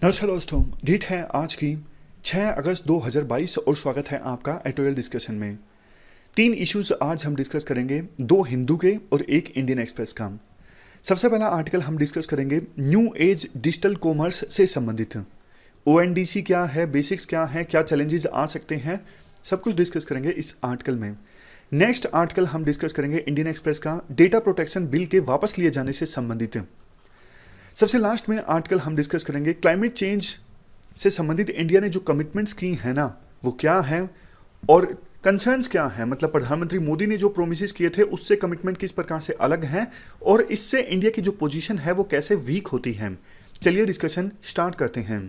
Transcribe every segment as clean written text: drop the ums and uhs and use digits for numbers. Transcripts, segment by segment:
नमस्कार दोस्तों, डेट है आज की 6 अगस्त 2022 और स्वागत है आपका एटोयल डिस्कशन में। 3 इश्यूज आज हम डिस्कस करेंगे, 2 हिंदू के और 1 इंडियन एक्सप्रेस का। सबसे पहला आर्टिकल हम डिस्कस करेंगे न्यू एज डिजिटल कॉमर्स से संबंधित। ओएनडीसी क्या है, बेसिक्स क्या है, क्या चैलेंजेस आ सकते हैं, सब कुछ डिस्कस करेंगे इस आर्टिकल में। नेक्स्ट आर्टिकल हम डिस्कस करेंगे इंडियन एक्सप्रेस का डेटा प्रोटेक्शन बिल के वापस लिए जाने से संबंधित। सबसे लास्ट में आर्टिकल हम डिस्कस करेंगे क्लाइमेट चेंज से संबंधित इंडिया ने जो कमिटमेंट्स की है ना, वो क्या है और कंसर्न्स क्या है। मतलब प्रधानमंत्री मोदी ने जो प्रोमिसेस किए थे उससे कमिटमेंट किस प्रकार से अलग हैं और इससे इंडिया की जो पोजीशन है वो कैसे वीक होती है। चलिए डिस्कशन स्टार्ट करते हैं।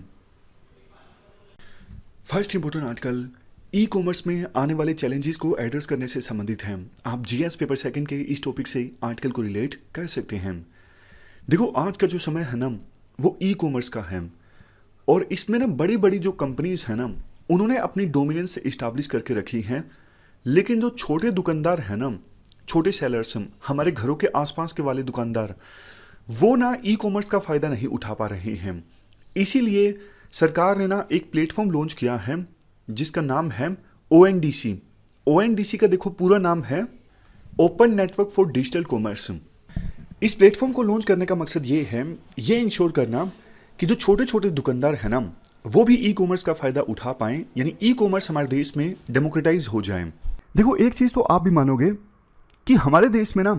First important article e commerce में आने वाले चैलेंजेस को एड्रेस करने से संबंधित है। आप जीएस पेपर सेकंड के इस टॉपिक से आर्टिकल को रिलेट कर सकते हैं। देखो, आज का जो समय है ना वो ई कॉमर्स का है और इसमें ना बड़ी बड़ी जो कंपनीज है ना उन्होंने अपनी डोमिनेंस इस्टेब्लिश करके रखी है, लेकिन जो छोटे दुकानदार है ना, छोटे सेलर्स, हमारे घरों के आसपास के वाले दुकानदार, वो ना ई कॉमर्स का फ़ायदा नहीं उठा पा रहे हैं। इसीलिए सरकार ने ना एक प्लेटफॉर्म लॉन्च किया है जिसका नाम है ओएनडीसी। ओएनडीसी का देखो पूरा नाम है open network for digital commerce. इस प्लेटफॉर्म को लॉन्च करने का मकसद ये है, ये इंश्योर करना कि जो छोटे छोटे दुकानदार हैं ना वो भी ई कॉमर्स का फ़ायदा उठा पाएं, यानी ई कॉमर्स हमारे देश में डेमोक्रेटाइज हो जाए। देखो, एक चीज़ तो आप भी मानोगे कि हमारे देश में ना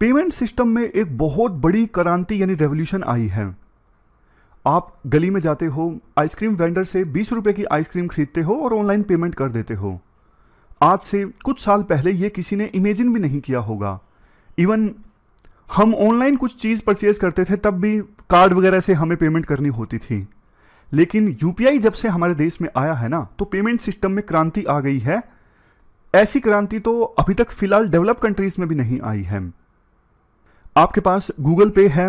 पेमेंट सिस्टम में एक बहुत बड़ी क्रांति यानी रेवोल्यूशन आई है। आप गली में जाते हो, आइसक्रीम वेंडर से 20 रुपये की आइसक्रीम खरीदते हो और ऑनलाइन पेमेंट कर देते हो। आज से कुछ साल पहले ये किसी ने इमेजिन भी नहीं किया होगा। इवन हम ऑनलाइन कुछ चीज़ परचेज करते थे तब भी कार्ड वगैरह से हमें पेमेंट करनी होती थी, लेकिन यूपीआई जब से हमारे देश में आया है ना तो पेमेंट सिस्टम में क्रांति आ गई है। ऐसी क्रांति तो अभी तक फिलहाल डेवलप कंट्रीज में भी नहीं आई है। आपके पास गूगल पे है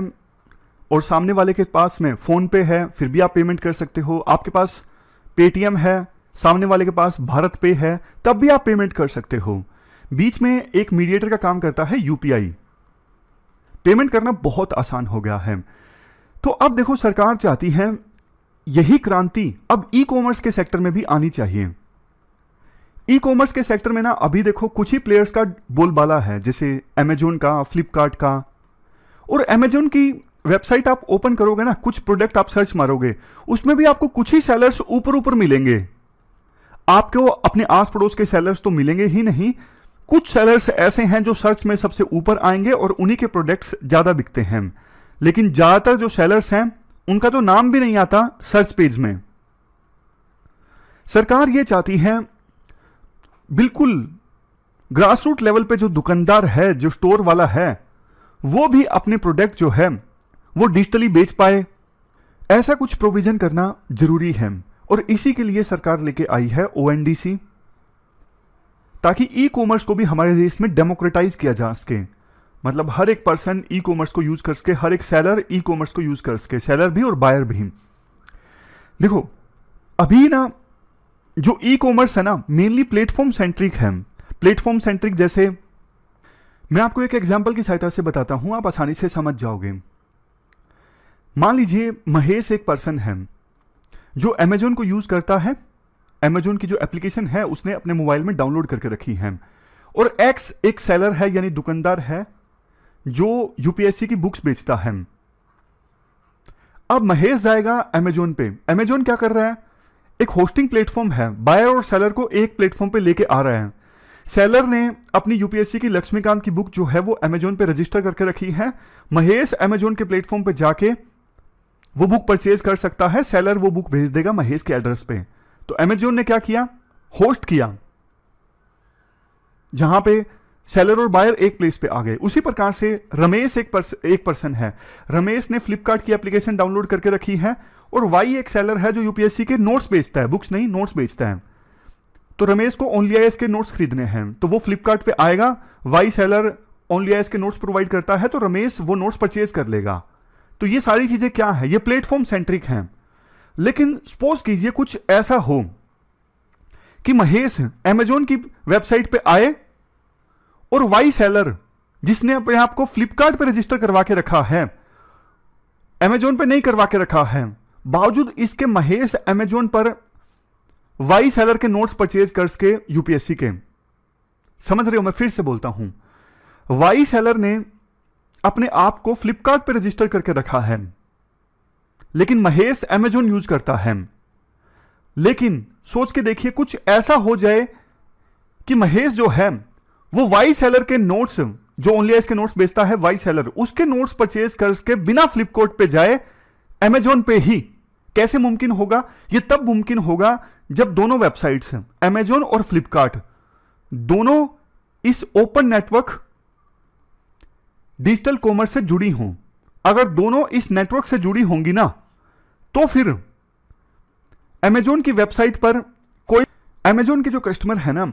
और सामने वाले के पास में फ़ोन पे है, फिर भी आप पेमेंट कर सकते हो। आपके पास पेटीएम है, सामने वाले के पास भारत पे है, तब भी आप पेमेंट कर सकते हो। बीच में एक मीडिएटर का काम करता है यूपीआई। पेमेंट करना बहुत आसान हो गया है। तो अब देखो, सरकार चाहती है यही क्रांति अब ई कॉमर्स के सेक्टर में भी आनी चाहिए। ई कॉमर्स के सेक्टर में ना अभी देखो कुछ ही प्लेयर्स का बोलबाला है, जैसे अमेजोन का, फ्लिपकार्ट का। और अमेजोन की वेबसाइट आप ओपन करोगे ना, कुछ प्रोडक्ट आप सर्च मारोगे, उसमें भी आपको कुछ ही सेलर्स ऊपर ऊपर मिलेंगे। आपको अपने आस पड़ोस के सेलर्स तो मिलेंगे ही नहीं, कुछ सेलर्स ऐसे हैं जो सर्च में सबसे ऊपर आएंगे और उन्हीं के प्रोडक्ट्स ज़्यादा बिकते हैं। लेकिन ज़्यादातर जो सेलर्स हैं उनका तो नाम भी नहीं आता सर्च पेज में। सरकार ये चाहती है बिल्कुल ग्रास रूट लेवल पे जो दुकानदार है, जो स्टोर वाला है, वो भी अपने प्रोडक्ट जो है वो डिजिटली बेच पाए। ऐसा कुछ प्रोविजन करना जरूरी है और इसी के लिए सरकार लेके आई है ओएनडीसी, ताकि ई कॉमर्स को भी हमारे देश में डेमोक्रेटाइज किया जा सके। मतलब हर एक पर्सन ई कॉमर्स को यूज कर सके, हर एक सेलर ई कॉमर्स को यूज कर सके, सेलर भी और बायर भी। देखो, अभी ना जो ई कॉमर्स है ना मेनली प्लेटफॉर्म सेंट्रिक है। प्लेटफॉर्म सेंट्रिक जैसे मैं आपको एक एग्जांपल की सहायता से बताता हूं, आप आसानी से समझ जाओगे। मान लीजिए महेश एक पर्सन है जो अमेजोन को यूज करता है। अमेजोन की जो एप्लीकेशन है उसने अपने मोबाइल में डाउनलोड करके रखी है। और एक्स एक सेलर है यानी दुकानदार है जो यूपीएससी की बुक्स बेचता है। अब महेश जाएगा अमेजोन पे। अमेजोन क्या कर रहा है, एक होस्टिंग प्लेटफॉर्म है, बायर और सेलर को एक प्लेटफॉर्म पे लेके आ रहा है। सेलर ने अपनी यूपीएससी की लक्ष्मीकांत की बुक जो है वो अमेजोन पे रजिस्टर करके रखी है। महेश अमेजोन के प्लेटफॉर्म पे जाके वो बुक परचेज कर सकता है। सेलर वो बुक भेज देगा महेश के एड्रेस पे। तो अमेजोन ने क्या किया, होस्ट किया, जहां पे सेलर और बायर एक प्लेस पे आ गए। उसी प्रकार से रमेश एक पर्सन है। रमेश ने फ्लिपकार्ट की एप्लीकेशन डाउनलोड करके रखी है और वाई एक सेलर है जो यूपीएससी के नोट्स बेचता है, बुक्स नहीं नोट्स बेचता है। तो रमेश को ओनली आईएएस के नोट्स खरीदने हैं तो वो फ्लिपकार्ट पे आएगा। वाई सेलर ओनली आईएएस के नोट्स प्रोवाइड करता है तो रमेश वो नोट्स परचेज कर लेगा। तो ये सारी चीजें क्या है, ये प्लेटफॉर्म सेंट्रिक हैं। लेकिन सपोज कीजिए कुछ ऐसा हो कि महेश अमेजोन की वेबसाइट पे आए और वाई सेलर जिसने अपने आप को फ्लिपकार्ट पे रजिस्टर करवा के रखा है, अमेजोन पे नहीं करवा के रखा है, बावजूद इसके महेश अमेजोन पर वाई सेलर के नोट्स परचेज कर सके यूपीएससी के। समझ रहे हो, मैं फिर से बोलता हूं, वाई सेलर ने अपने आप को फ्लिपकार्ट पर रजिस्टर करके रखा है, लेकिन महेश अमेजोन यूज करता है। लेकिन सोच के देखिए, कुछ ऐसा हो जाए कि महेश जो है वो वाई सेलर के नोट्स, जो ओनली के नोट्स बेचता है वाई सेलर, उसके नोट्स परचेज करके बिना फ्लिपकार्ट पे जाए अमेजोन पे ही। कैसे मुमकिन होगा? ये तब मुमकिन होगा जब दोनों वेबसाइट्स अमेजोन और फ्लिपकार्ट दोनों इस ओपन नेटवर्क डिजिटल कॉमर्स से जुड़ी हों। अगर दोनों इस नेटवर्क से जुड़ी होंगी ना, तो फिर अमेजोन की वेबसाइट पर कोई, अमेजोन के जो कस्टमर है ना,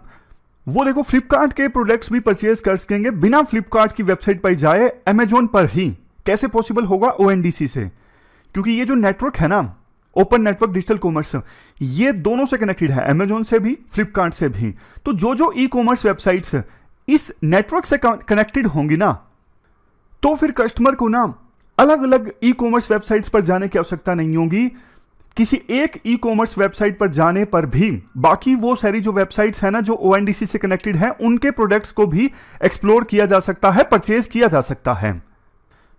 वो देखो फ्लिपकार्ट के प्रोडक्ट्स भी परचेज कर सकेंगे बिना फ्लिपकार्ट की वेबसाइट पर जाए, अमेजोन पर ही। कैसे पॉसिबल होगा? ओएनडीसी से, क्योंकि ये जो नेटवर्क है ना, ओपन नेटवर्क डिजिटल कॉमर्स, ये दोनों से कनेक्टेड है, अमेजोन से भी फ्लिपकार्ट से भी। तो जो ई कॉमर्स वेबसाइट्स इस नेटवर्क से कनेक्टेड होंगी ना, तो फिर कस्टमर को ना अलग अलग ई कॉमर्स वेबसाइट्स पर जाने की आवश्यकता नहीं होगी। किसी एक ई कॉमर्स वेबसाइट पर जाने पर भी बाकी वो सारी जो वेबसाइट्स है ना, जो ओएनडीसी से कनेक्टेड है, उनके प्रोडक्ट्स को भी एक्सप्लोर किया जा सकता है, परचेज किया जा सकता है।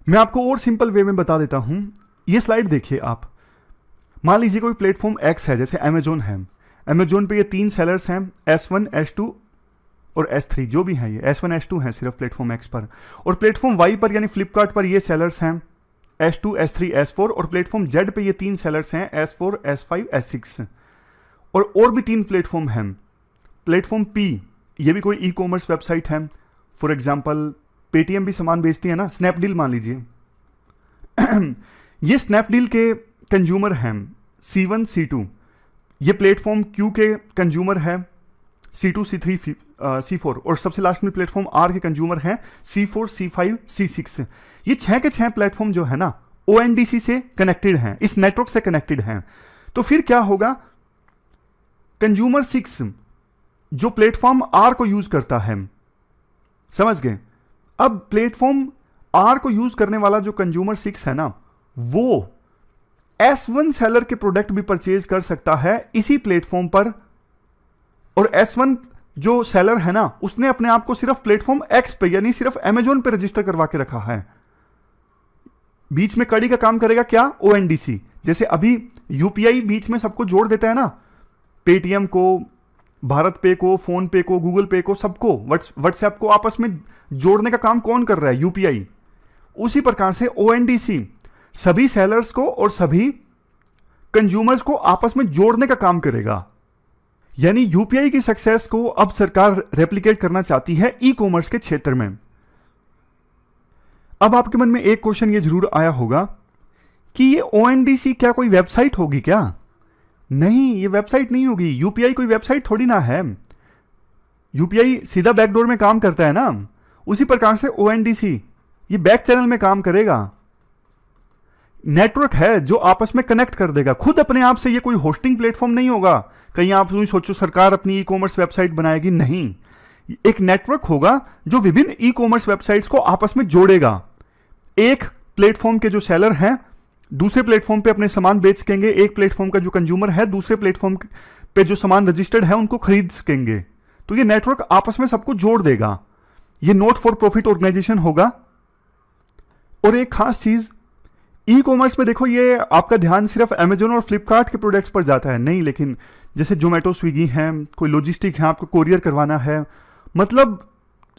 मैं आपको और सिंपल वे में बता देता हूं। ये स्लाइड देखिए आप। मान लीजिए कोई प्लेटफॉर्म एक्स है, जैसे अमेजोन है। अमेजोन पे ये 3 सेलर्स हैं, S1, S2 और S3, जो भी हैं ये S1 S2 हैं सिर्फ प्लेटफॉर्म एक्स पर। और प्लेटफॉर्म वाई पर यानी फ्लिपकार्ट पर ये सेलर्स हैं S2, S3, S4। और प्लेटफॉर्म जेड पे ये 3 सेलर्स हैं S4, S5, S6। और भी 3 प्लेटफॉर्म हैं। प्लेटफॉर्म पी, ये भी कोई ई कॉमर्स वेबसाइट है। फॉर एग्जाम्पल पेटीएम भी सामान बेचती है ना, स्नैपडील मान लीजिए। ये स्नैपडील के कंज्यूमर हैं C1, C2। ये प्लेटफॉर्म क्यू के कंज्यूमर है C2, C3, C4। और सबसे लास्ट में प्लेटफॉर्म आर के कंज्यूमर हैं C4, C5, C6। ये 6 के 6 प्लेटफॉर्म जो है ना, ओएनडीसी से कनेक्टेड हैं, इस नेटवर्क से कनेक्टेड हैं। तो फिर क्या होगा? कंज्यूमर 6 जो प्लेटफॉर्म आर को यूज करता है, समझ गए? अब प्लेटफॉर्म आर को यूज करने वाला जो कंज्यूमर 6 है ना, वो S1 सेलर के प्रोडक्ट भी परचेज कर सकता है इसी प्लेटफॉर्म पर। और S1 जो सेलर है ना, उसने अपने आप को सिर्फ प्लेटफॉर्म एक्स पे यानी सिर्फ अमेजोन पे रजिस्टर करवा के रखा है। बीच में कड़ी का काम करेगा क्या? ओएनडीसी। जैसे अभी यूपीआई बीच में सबको जोड़ देता है ना, पेटीएम को, भारत पे को, फोन पे को, गूगल पे को, सबको, व्हाट्सएप को आपस में जोड़ने का काम कौन कर रहा है? यूपीआई। उसी प्रकार से ओएनडीसी सभी सेलर्स को और सभी कंज्यूमर्स को आपस में जोड़ने का काम करेगा। यानी यूपीआई की सक्सेस को अब सरकार रेप्लिकेट करना चाहती है ई कॉमर्स के क्षेत्र में। अब आपके मन में एक क्वेश्चन ये जरूर आया होगा कि ये ओएनडीसी क्या कोई वेबसाइट होगी क्या? नहीं, ये वेबसाइट नहीं होगी। यूपीआई कोई वेबसाइट थोड़ी ना है। यूपीआई सीधा बैकडोर में काम करता है ना, उसी प्रकार से ओएनडीसी ये बैक चैनल में काम करेगा। नेटवर्क है जो आपस में कनेक्ट कर देगा। खुद अपने आप से ये कोई होस्टिंग प्लेटफॉर्म नहीं होगा। कहीं आप सोचो सरकार अपनी ई कॉमर्स वेबसाइट बनाएगी, नहीं। एक नेटवर्क होगा जो विभिन्न ई कॉमर्स वेबसाइट्स को आपस में जोड़ेगा। एक प्लेटफॉर्म के जो सेलर हैं दूसरे प्लेटफॉर्म पे अपने सामान बेच सकेंगे, एक प्लेटफॉर्म का जो कंज्यूमर है दूसरे प्लेटफॉर्म पे जो सामान रजिस्टर्ड है उनको खरीद सकेंगे। तो ये नेटवर्क आपस में सबको जोड़ देगा। ये नॉट फॉर प्रॉफिट ऑर्गेनाइजेशन होगा। और एक खास चीज, ई कॉमर्स में देखो, ये आपका ध्यान सिर्फ अमेजोन और फ्लिपकार्ट के प्रोडक्ट्स पर जाता है नहीं, लेकिन जैसे जोमेटो, स्विगी हैं, कोई लॉजिस्टिक है, आपको कोरियर करवाना है, मतलब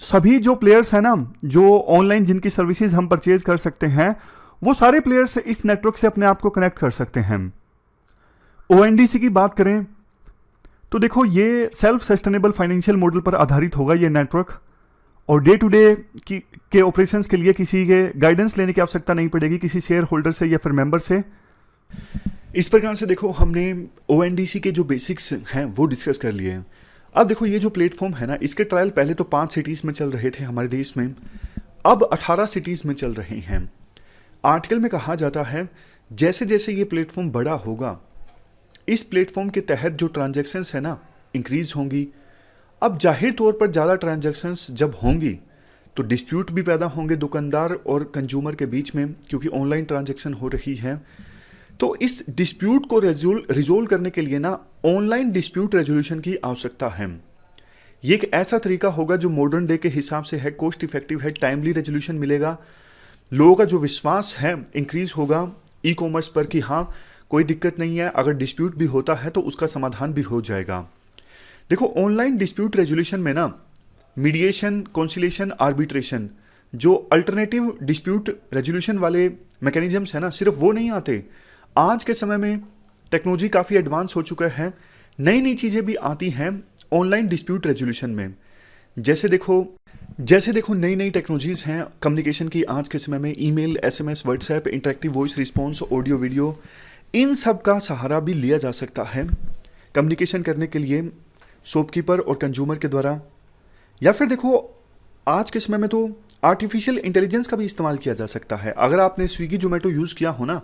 सभी जो प्लेयर्स हैं ना, जो ऑनलाइन जिनकी सर्विसेज हम परचेज कर सकते हैं, वो सारे प्लेयर्स इस नेटवर्क से अपने आप को कनेक्ट कर सकते हैं। ओएनडीसी की बात करें तो देखो, ये सेल्फ सस्टेनेबल फाइनेंशियल मॉडल पर आधारित होगा ये नेटवर्क। और डे टू डे के ऑपरेशंस के लिए किसी के गाइडेंस लेने की आवश्यकता नहीं पड़ेगी, किसी शेयर होल्डर से या फिर मेंबर से। इस प्रकार से देखो, हमने ओएनडीसी के जो बेसिक्स हैं वो डिस्कस कर लिए हैं। अब देखो, ये जो प्लेटफॉर्म है ना, इसके ट्रायल पहले तो 5 सिटीज़ में चल रहे थे हमारे देश में, अब 18 सिटीज़ में चल रहे हैं। आर्टिकल में कहा जाता है जैसे जैसे ये प्लेटफॉर्म बड़ा होगा, इस प्लेटफॉर्म के तहत जो ट्रांजैक्शंस है ना इंक्रीज होंगी। अब जाहिर तौर पर ज़्यादा ट्रांजैक्शंस जब होंगी तो डिस्प्यूट भी पैदा होंगे दुकानदार और कंज्यूमर के बीच में, क्योंकि ऑनलाइन ट्रांजैक्शन हो रही है। तो इस डिस्प्यूट को रिजोल्व करने के लिए ना ऑनलाइन डिस्प्यूट रेजोल्यूशन की आवश्यकता है। ये एक ऐसा तरीका होगा जो मॉडर्न डे के हिसाब से है, कॉस्ट इफेक्टिव है, टाइमली रेजोल्यूशन मिलेगा, लोगों का जो विश्वास है इंक्रीज होगा ई कॉमर्स पर कि हाँ कोई दिक्कत नहीं है, अगर डिस्प्यूट भी होता है तो उसका समाधान भी हो जाएगा। देखो ऑनलाइन डिस्प्यूट रेजोल्यूशन में ना मीडिएशन, कॉन्सिलेशन, आर्बिट्रेशन, जो अल्टरनेटिव डिस्प्यूट रेजोल्यूशन वाले मैकेनिज्म्स है ना, सिर्फ वो नहीं आते। आज के समय में टेक्नोलॉजी काफ़ी एडवांस हो चुका है, नई नई चीज़ें भी आती हैं ऑनलाइन डिस्प्यूट रेजोल्यूशन में। जैसे देखो नई नई टेक्नोलॉजीज़ हैं कम्युनिकेशन की आज के समय में, email, SMS, WhatsApp, interactive voice response, audio video, इन सब का सहारा भी लिया जा सकता है कम्युनिकेशन करने के लिए शॉपकीपर और कंज्यूमर के द्वारा। या फिर देखो आज के समय में तो आर्टिफिशियल इंटेलिजेंस का भी इस्तेमाल किया जा सकता है। अगर आपने स्विगी जोमेटो यूज़ किया हो ना,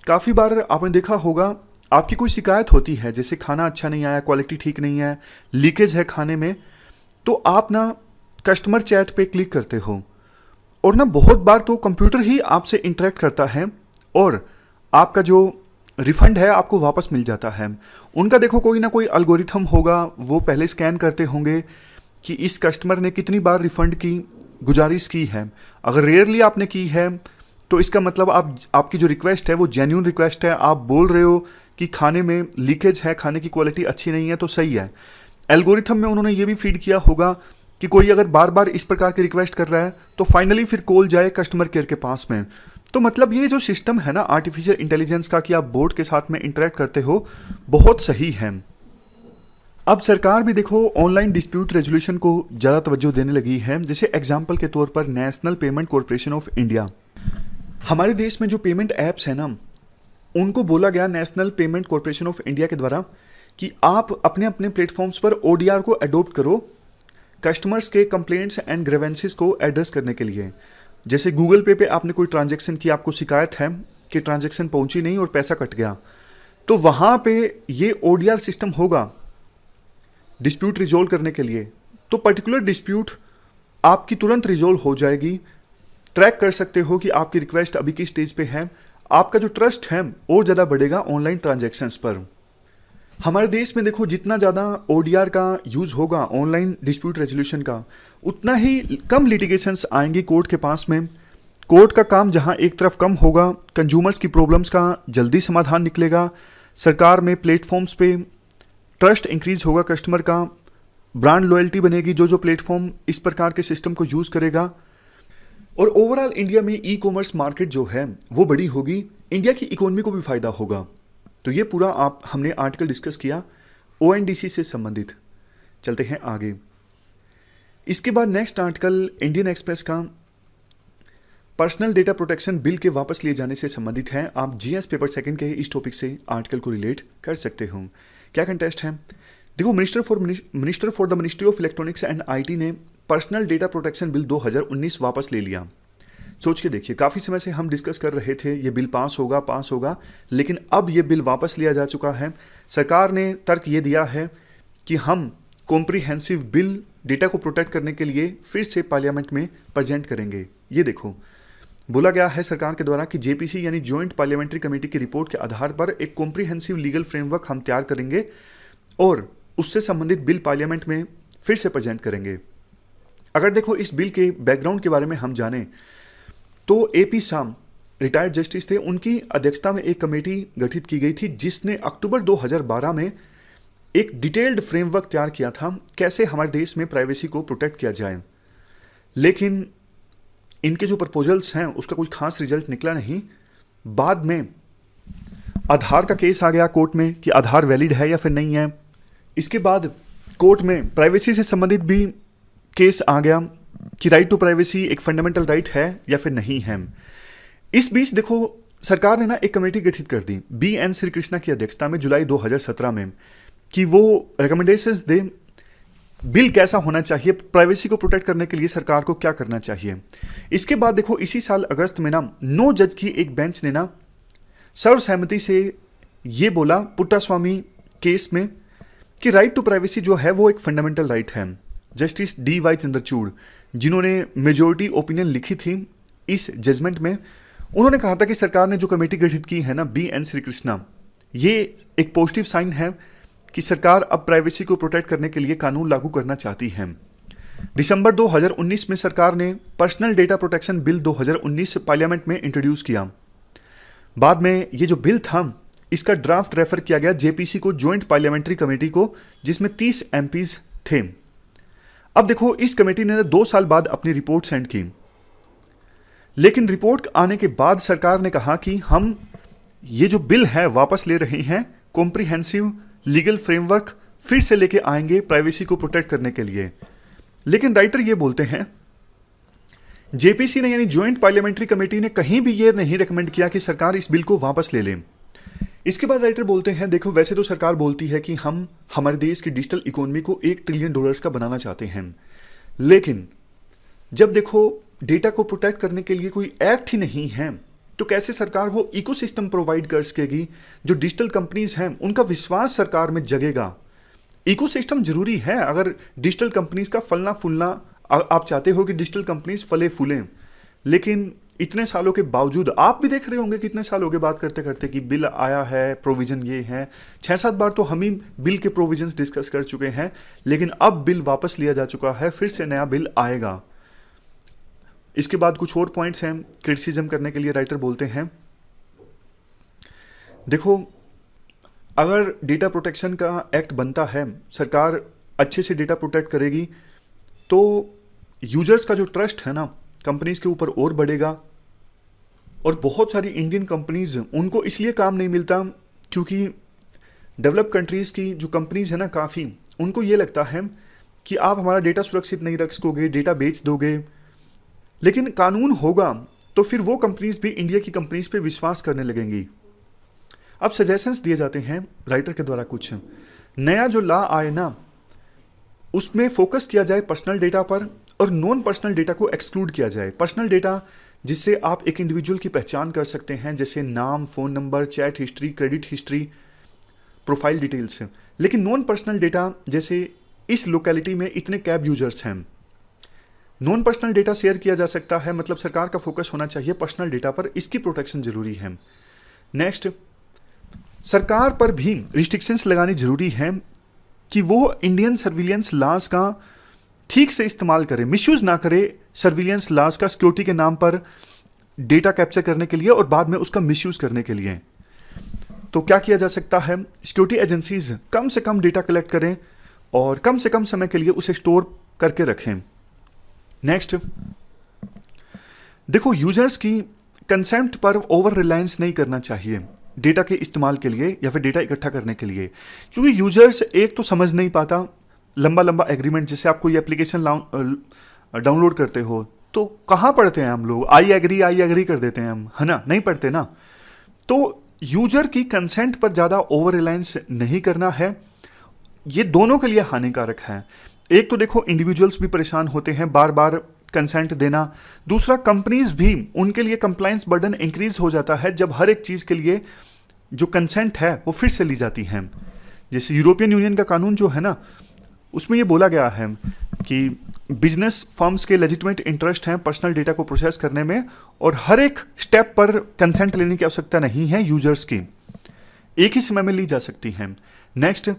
काफ़ी बार आपने देखा होगा आपकी कोई शिकायत होती है, जैसे खाना अच्छा नहीं आया, क्वालिटी ठीक नहीं है, लीकेज है खाने में, तो आप ना कस्टमर चैट पे क्लिक करते हो और ना बहुत बार तो कंप्यूटर ही आपसे इंटरेक्ट करता है और आपका जो रिफंड है आपको वापस मिल जाता है। उनका देखो कोई ना कोई एल्गोरिथम होगा, वो पहले स्कैन करते होंगे कि इस कस्टमर ने कितनी बार रिफंड की गुजारिश की है। अगर रेयरली आपने की है तो इसका मतलब आपकी जो रिक्वेस्ट है वो जेन्युइन रिक्वेस्ट है, आप बोल रहे हो कि खाने में लीकेज है, खाने की क्वालिटी अच्छी नहीं है, तो सही है। एल्गोरिथम में उन्होंने ये भी फीड किया होगा कि कोई अगर बार बार इस प्रकार की रिक्वेस्ट कर रहा है तो फाइनली फिर कॉल जाए कस्टमर केयर के पास में। तो मतलब ये जो सिस्टम है ना आर्टिफिशियल इंटेलिजेंस का कि आप बोर्ड के साथ में इंटरेक्ट करते हो, बहुत सही है। अब सरकार भी देखो ऑनलाइन डिस्प्यूट रेजोल्यूशन को ज़्यादा तवज्जो देने लगी है। जैसे एग्जाम्पल के तौर पर national payment corporation of India, हमारे देश में जो पेमेंट ऐप्स हैं ना, उनको बोला गया national payment corporation of India के द्वारा कि आप अपने अपने प्लेटफॉर्म्स पर ओडीआर को अडोप्ट करो कस्टमर्स के कंप्लेंट्स एंड ग्रेवेंसेस को एड्रेस करने के लिए। जैसे गूगल पे आपने कोई ट्रांजैक्शन की, आपको शिकायत है कि ट्रांजैक्शन पहुंची नहीं और पैसा कट गया, तो वहाँ पे ये ओडीआर सिस्टम होगा डिस्प्यूट रिजोल्व करने के लिए। तो पर्टिकुलर डिस्प्यूट आपकी तुरंत रिजोल्व हो जाएगी। ट्रैक कर सकते हो कि आपकी रिक्वेस्ट अभी किस स्टेज पे है, आपका जो ट्रस्ट है और ज़्यादा बढ़ेगा ऑनलाइन ट्रांजैक्शंस पर। हमारे देश में देखो जितना ज़्यादा ओडीआर का यूज़ होगा ऑनलाइन डिस्प्यूट रेजोल्यूशन का, उतना ही कम लिटिगेशंस आएंगी कोर्ट के पास में। कोर्ट का काम जहां एक तरफ कम होगा, कंज्यूमर्स की प्रॉब्लम्स का जल्दी समाधान निकलेगा, सरकार में प्लेटफॉर्म्स पे ट्रस्ट इंक्रीज होगा, कस्टमर का ब्रांड लॉयल्टी बनेगी जो प्लेटफॉर्म इस प्रकार के सिस्टम को यूज़ करेगा, और ओवरऑल इंडिया में ई कॉमर्स मार्केट जो है वो बड़ी होगी, इंडिया की इकोनॉमी को भी फायदा होगा। तो ये पूरा हमने आर्टिकल डिस्कस किया ओएनडीसी से संबंधित। चलते हैं आगे। इसके बाद नेक्स्ट आर्टिकल इंडियन एक्सप्रेस का पर्सनल डेटा प्रोटेक्शन बिल के वापस लिए जाने से संबंधित है। आप जीएस पेपर सेकंड के इस टॉपिक से आर्टिकल को रिलेट कर सकते हो। क्या कंटेस्ट है? देखो minister for the ministry of electronics and IT ने पर्सनल डेटा प्रोटेक्शन बिल 2019 वापस ले लिया। सोच के देखिए, काफ़ी समय से हम डिस्कस कर रहे थे ये बिल पास होगा, लेकिन अब ये बिल वापस लिया जा चुका है। सरकार ने तर्क ये दिया है कि हम कॉम्प्रिहेंसिव बिल डेटा को प्रोटेक्ट करने के लिए फिर से पार्लियामेंट में प्रेजेंट करेंगे। ये देखो बोला गया है सरकार के द्वारा कि जेपीसी यानी जॉइंट पार्लियामेंट्री कमेटी की रिपोर्ट के आधार पर एक कॉम्प्रिहेंसिव लीगल फ्रेमवर्क हम तैयार करेंगे और उससे संबंधित बिल पार्लियामेंट में फिर से प्रेजेंट करेंगे। अगर देखो इस बिल के बैकग्राउंड के बारे में हम जानें तो एपी शाम रिटायर्ड जस्टिस थे, उनकी अध्यक्षता में एक कमेटी गठित की गई थी जिसने अक्टूबर 2012 में एक डिटेल्ड फ्रेमवर्क तैयार किया था कैसे हमारे देश में प्राइवेसी को प्रोटेक्ट किया जाए। लेकिन इनके जो प्रपोजल्स हैं उसका कोई खास रिजल्ट निकला नहीं। बाद में आधार का केस आ गया कोर्ट में कि आधार वैलिड है या फिर नहीं है। इसके बाद कोर्ट में प्राइवेसी से संबंधित भी केस आ गया कि राइट टू प्राइवेसी एक फंडामेंटल राइट है या फिर नहीं है। इस बीच देखो सरकार ने ना एक कमेटी गठित कर दी BN श्री कृष्णा की अध्यक्षता में जुलाई 2017 में कि वो रिकमेंडेशंस दे बिल कैसा होना चाहिए, प्राइवेसी को प्रोटेक्ट करने के लिए सरकार को क्या करना चाहिए। इसके बाद देखो इसी साल अगस्त में ना 9 जज की एक बेंच ने ना सर्वसहमति से ये बोला पुट्टास्वामी केस में कि राइट टू प्राइवेसी जो है वो एक फंडामेंटल राइट है। जस्टिस DY चंद्रचूड़ जिन्होंने मेजॉरिटी ओपिनियन लिखी थी इस जजमेंट में, उन्होंने कहा था कि सरकार ने जो कमेटी गठित की है ना, बी एन श्री कृष्णा, ये एक पॉजिटिव साइन है कि सरकार अब प्राइवेसी को प्रोटेक्ट करने के लिए कानून लागू करना चाहती है। दिसंबर 2019 में सरकार ने personal data protection bill 2019 parliament में इंट्रोड्यूस किया। बाद में ये जो बिल था, इसका ड्राफ्ट रेफर किया गया जेपीसी को, ज्वाइंट पार्लियामेंट्री कमेटी को, जिसमें 30 एमपीज थे। अब देखो, इस कमेटी ने 2 साल बाद अपनी रिपोर्ट सेंड की, लेकिन रिपोर्ट आने के बाद सरकार ने कहा कि हम ये जो बिल है वापस ले रहे हैं, कॉम्प्रिहेंसिव लीगल फ्रेमवर्क फिर से लेके आएंगे प्राइवेसी को प्रोटेक्ट करने के लिए। लेकिन राइटर ये बोलते हैं, जेपीसी ने यानी ज्वाइंट पार्लियामेंट्री कमेटी ने कहीं भी ये नहीं रिकमेंड किया कि सरकार इस बिल को वापस ले ले। इसके बाद राइटर बोलते हैं, देखो वैसे तो सरकार बोलती है कि हम हमारे देश की डिजिटल इकोनॉमी को $1 ट्रिलियन का बनाना चाहते हैं, लेकिन जब देखो डेटा को प्रोटेक्ट करने के लिए कोई एक्ट ही नहीं है, तो कैसे सरकार वो इकोसिस्टम प्रोवाइड कर सकेगी? जो डिजिटल कंपनीज हैं उनका विश्वास सरकार में जगेगा। इकोसिस्टम जरूरी है। अगर डिजिटल कंपनीज का फलना फूलना, आप चाहते हो कि डिजिटल कंपनीज फले फूलें, लेकिन इतने सालों के बावजूद आप भी देख रहे होंगे कितने साल हो गए बात करते करते कि बिल आया है, प्रोविजन ये है। 6-7 बार तो हम ही बिल के प्रोविजंस डिस्कस कर चुके हैं, लेकिन अब बिल वापस लिया जा चुका है, फिर से नया बिल आएगा। इसके बाद कुछ और पॉइंट्स हैं क्रिटिसिज्म करने के लिए। राइटर बोलते हैं, देखो अगर डेटा प्रोटेक्शन का एक्ट बनता है, सरकार अच्छे से डेटा प्रोटेक्ट करेगी, तो यूजर्स का जो ट्रस्ट है ना कंपनीज के ऊपर और बढ़ेगा। और बहुत सारी इंडियन कंपनीज, उनको इसलिए काम नहीं मिलता क्योंकि डेवलप कंट्रीज की जो कंपनीज है ना, काफ़ी उनको ये लगता है कि आप हमारा डेटा सुरक्षित नहीं रख सकोगे, डेटा बेच दोगे। लेकिन कानून होगा तो फिर वो कंपनीज भी इंडिया की कंपनीज पे विश्वास करने लगेंगी। अब सजेशंस दिए जाते हैं राइटर के द्वारा, कुछ नया जो लॉ आए ना, उसमें फोकस किया जाए पर्सनल डेटा पर और नॉन पर्सनल डेटा को एक्सक्लूड किया जाए। पर्सनल डेटा जिससे आप एक इंडिविजुअल की पहचान कर सकते हैं, जैसे नाम, phone number, chat history, credit history, profile details. लेकिन नॉन पर्सनल डेटा, जैसे इस लोकेलिटी में इतने कैब यूजर्स हैं, नॉन पर्सनल डेटा शेयर किया जा सकता है। मतलब सरकार का फोकस होना चाहिए पर्सनल डेटा पर, इसकी प्रोटेक्शन जरूरी है। नेक्स्ट, सरकार पर भी रिस्ट्रिक्शंस लगानी जरूरी है कि वो इंडियन सर्विलियंस लॉज का ठीक से इस्तेमाल करे, मिसयूज ना करे सर्विलियंस लॉज का सिक्योरिटी के नाम पर डेटा कैप्चर करने के लिए और बाद में उसका मिसयूज करने के लिए। तो क्या किया जा सकता है? सिक्योरिटी एजेंसीज कम से कम डेटा कलेक्ट करें और कम से कम समय के लिए उसे स्टोर करके रखें। नेक्स्ट, देखो यूजर्स की कंसेंट पर ओवर रिलायंस नहीं करना चाहिए डेटा के इस्तेमाल के लिए या फिर डेटा इकट्ठा करने के लिए, क्योंकि यूजर्स एक तो समझ नहीं पाता लंबा लंबा एग्रीमेंट। जैसे आप कोई एप्लीकेशन डाउनलोड करते हो तो कहाँ पढ़ते हैं हम लोग? आई एग्री कर देते हैं हम, है ना? नहीं पढ़ते ना। तो यूजर की कंसेंट पर ज़्यादा ओवर रिलायंस नहीं करना है, ये दोनों के लिए हानिकारक है। एक तो देखो इंडिविजुअल्स भी परेशान होते हैं बार बार कंसेंट देना, दूसरा कंपनीज भी, उनके लिए कंप्लायंस बर्डन इंक्रीज हो जाता है जब हर एक चीज़ के लिए जो कंसेंट है वो फिर से ली जाती है। जैसे यूरोपियन यूनियन का कानून जो है ना, उसमें ये बोला गया है कि बिजनेस फर्म्स के लेजिटिमेट इंटरेस्ट हैं पर्सनल डेटा को प्रोसेस करने में और हर एक स्टेप पर कंसेंट लेने की आवश्यकता नहीं है यूजर्स की, एक ही समय में ली जा सकती हैं। नेक्स्ट,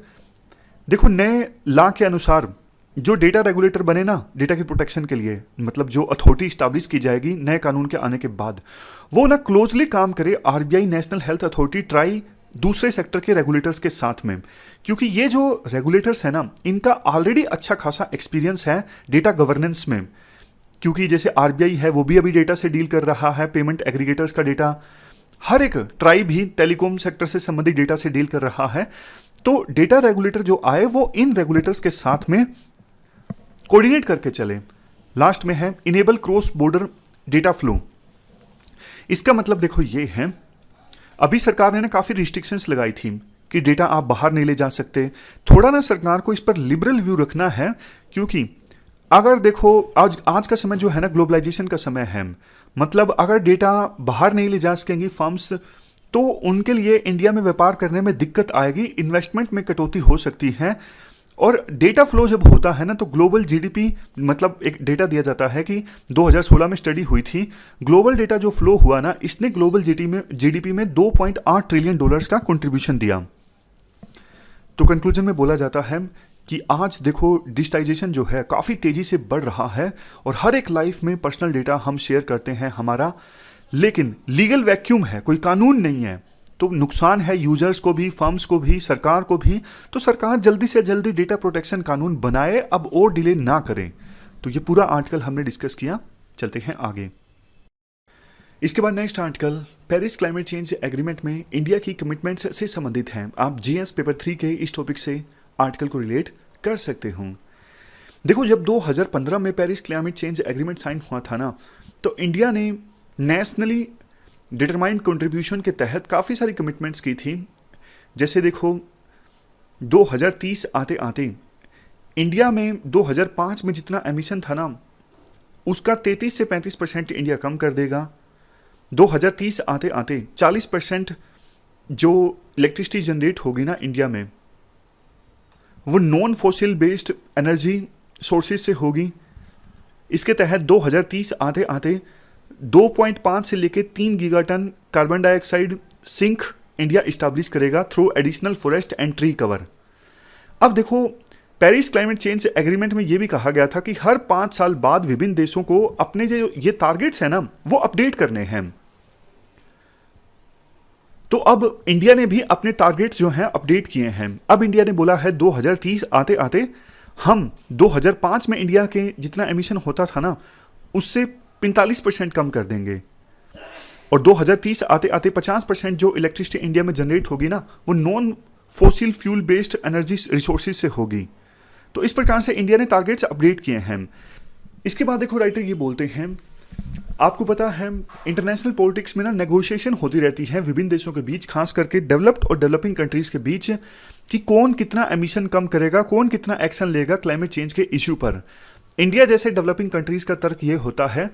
देखो नए लॉ के अनुसार जो डेटा रेगुलेटर बने ना डेटा की प्रोटेक्शन के लिए, मतलब जो अथॉरिटी स्टैब्लिश की जाएगी नए कानून के आने के बाद, वो ना क्लोजली काम करे RBI, national health authority, try, दूसरे सेक्टर के रेगुलेटर्स के साथ में, क्योंकि ये जो रेगुलेटर्स है ना, इनका ऑलरेडी अच्छा खासा एक्सपीरियंस है डेटा गवर्नेंस में। क्योंकि जैसे आरबीआई है वो भी अभी डेटा से डील कर रहा है, पेमेंट एग्रीगेटर्स का डेटा, हर एक ट्राई भी टेलीकॉम सेक्टर से संबंधित डेटा से डील कर रहा है। तो डेटा रेगुलेटर जो आए वो इन रेगुलेटर्स के साथ में कोऑर्डिनेट करके चले। लास्ट में है enable cross border data flow. इसका मतलब देखो ये है, अभी सरकार ने ना काफ़ी रिस्ट्रिक्शंस लगाई थी कि डेटा आप बाहर नहीं ले जा सकते। थोड़ा ना सरकार को इस पर लिबरल व्यू रखना है, क्योंकि अगर देखो आज का समय जो है ना ग्लोबलाइजेशन का समय है, मतलब अगर डेटा बाहर नहीं ले जा सकेंगी फर्म्स तो उनके लिए इंडिया में व्यापार करने में दिक्कत आएगी, इन्वेस्टमेंट में कटौती हो सकती है और डेटा फ्लो जब होता है ना तो ग्लोबल जीडीपी, मतलब एक डेटा दिया जाता है कि 2016 में स्टडी हुई थी, ग्लोबल डेटा जो फ्लो हुआ ना, इसने ग्लोबल जीडीपी में 2.8 ट्रिलियन डॉलर्स का कंट्रीब्यूशन दिया। तो कंक्लूजन में बोला जाता है कि आज देखो डिजिटाइजेशन जो है काफ़ी तेज़ी से बढ़ रहा है और हर एक लाइफ में पर्सनल डेटा हम शेयर करते हैं हमारा, लेकिन लीगल वैक्यूम है, कोई कानून नहीं है, तो नुकसान है यूजर्स को भी, फर्म्स को भी, सरकार को भी। तो सरकार जल्दी से जल्दी डेटा प्रोटेक्शन कानून बनाए, अब और डिले ना करें। तो ये पूरा आर्टिकल हमने डिस्कस किया, चलते हैं आगे। इसके बाद next article Paris climate change agreement में इंडिया की कमिटमेंट्स से संबंधित है। आप जीएस पेपर 3 के इस टॉपिक से आर्टिकल को रिलेट कर सकते हो। देखो, जब 2015 में Paris climate change agreement sign हुआ था ना, तो इंडिया ने नेशनली डिटरमाइंड कंट्रीब्यूशन के तहत काफ़ी सारी कमिटमेंट्स की थी। जैसे देखो 2030 आते आते इंडिया में 2005 में जितना एमिशन था ना, उसका 33 से 35% इंडिया कम कर देगा। 2030 आते आते 40% जो इलेक्ट्रिसिटी जनरेट होगी ना इंडिया में, वो non fossil based energy sources से होगी। इसके तहत 2030 आते आते 2.5 से लेके 3 gigaton carbon dioxide sink India establish करेगा through additional forest and tree cover. अब देखो, पेरिस क्लाइमेट चेंज एग्रीमेंट में ये भी कहा गया था कि हर 5 साल बाद विभिन्न देशों को अपने जो ये टारगेट्स हैं ना, वो अपडेट करने हैं। तो अब इंडिया ने भी अपने टारगेट्स जो हैं अपडेट किए हैं। अब इंडिया ने बोला है 2030 आते आते हम 2005 में इंडिया के जितना एमिशन होता था ना, उससे 45% कम कर देंगे, और 2030 आते आते 50% जो इलेक्ट्रिसिटी इंडिया में जनरेट होगी ना, वो non fossil fuel based energy resources से होगी। तो इस प्रकार से इंडिया ने टारगेट्स अपडेट किए हैं। इसके बाद देखो, राइटर ये बोलते हैं, आपको पता है इंटरनेशनल पॉलिटिक्स में ना नेगोशिएशन होती रहती है विभिन्न देशों के बीच, खास करके डेवलप्ड और डेवलपिंग कंट्रीज के बीच, कि कौन कितना एमिशन कम करेगा, कौन कितना एक्शन लेगा क्लाइमेट चेंज के इश्यू पर। इंडिया जैसे डेवलपिंग कंट्रीज का तर्क ये होता है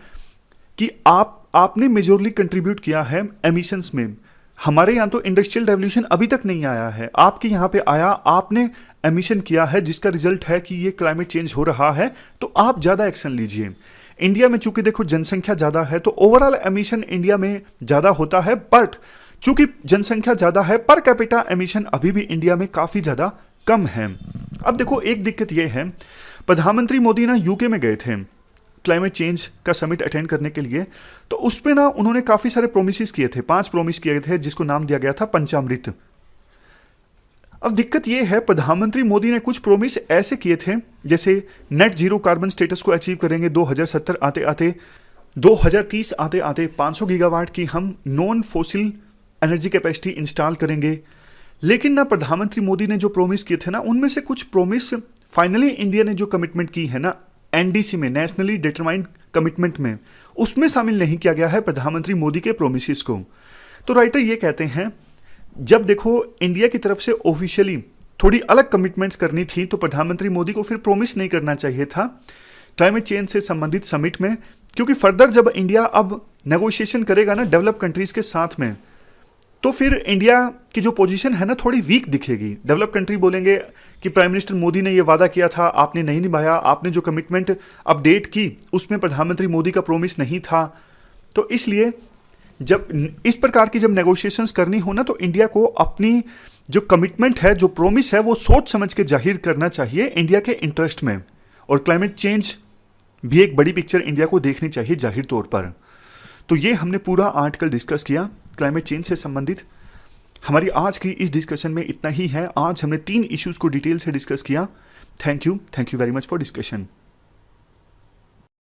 कि आपने मेजोरली कंट्रीब्यूट किया है एमिशंस में। हमारे यहाँ तो इंडस्ट्रियल रेवोल्यूशन अभी तक नहीं आया है, आपके यहाँ पे आया, आपने एमिशन किया है, जिसका रिजल्ट है कि ये क्लाइमेट चेंज हो रहा है, तो आप ज़्यादा एक्शन लीजिए। इंडिया में चूंकि देखो जनसंख्या ज़्यादा है, तो ओवरऑल एमिशन इंडिया में ज़्यादा होता है, बट चूंकि जनसंख्या ज़्यादा है, पर कैपिटा एमिशन अभी भी इंडिया में काफ़ी ज़्यादा कम है। अब देखो, एक दिक्कत ये है, प्रधानमंत्री मोदी ना यूके में गए थे क्लाइमेट चेंज का समिट अटेंड करने के लिए, तो उस पे ना उन्होंने काफ़ी सारे प्रोमिसेस किए थे, 5 प्रोमिस किए थे, जिसको नाम दिया गया था पंचामृत। अब दिक्कत ये है, प्रधानमंत्री मोदी ने कुछ प्रोमिस ऐसे किए थे, जैसे नेट जीरो कार्बन स्टेटस को अचीव करेंगे 2070 आते आते, 2030 आते आते 500 गीगावाट की हम non fossil energy capacity install करेंगे। लेकिन ना प्रधानमंत्री मोदी ने जो प्रोमिस किए थे ना, उनमें से कुछ प्रोमिस फाइनली इंडिया ने जो कमिटमेंट की है ना एनडीसी में, नेशनली डिटरमाइंड कमिटमेंट में, उसमें शामिल नहीं किया गया है प्रधानमंत्री मोदी के प्रोमिसेस को। तो राइटर ये कहते हैं, जब देखो इंडिया की तरफ से ऑफिशियली थोड़ी अलग कमिटमेंट्स करनी थी, तो प्रधानमंत्री मोदी को फिर प्रोमिस नहीं करना चाहिए था क्लाइमेट चेंज से संबंधित समिट में, क्योंकि फर्दर जब इंडिया अब नेगोशिएशन करेगा ना डेवलप कंट्रीज के साथ में, तो फिर इंडिया की जो पोजीशन है ना थोड़ी वीक दिखेगी। डेवलप कंट्री बोलेंगे कि प्राइम मिनिस्टर मोदी ने ये वादा किया था, आपने नहीं निभाया, आपने जो कमिटमेंट अपडेट की उसमें प्रधानमंत्री मोदी का प्रोमिस नहीं था। तो इसलिए जब इस प्रकार की जब नेगोशिएशंस करनी हो ना, तो इंडिया को अपनी जो कमिटमेंट है, जो प्रोमिस है, वो सोच समझ के जाहिर करना चाहिए इंडिया के इंटरेस्ट में। और क्लाइमेट चेंज भी एक बड़ी पिक्चर इंडिया को देखनी चाहिए जाहिर तौर पर। तो ये हमने पूरा आर्टिकल डिस्कस किया क्लाइमेट चेंज से संबंधित। हमारी आज की इस डिस्कशन में इतना ही है। आज हमने 3 इश्यूज़ को डिटेल से डिस्कस किया। Thank you very much for discussion.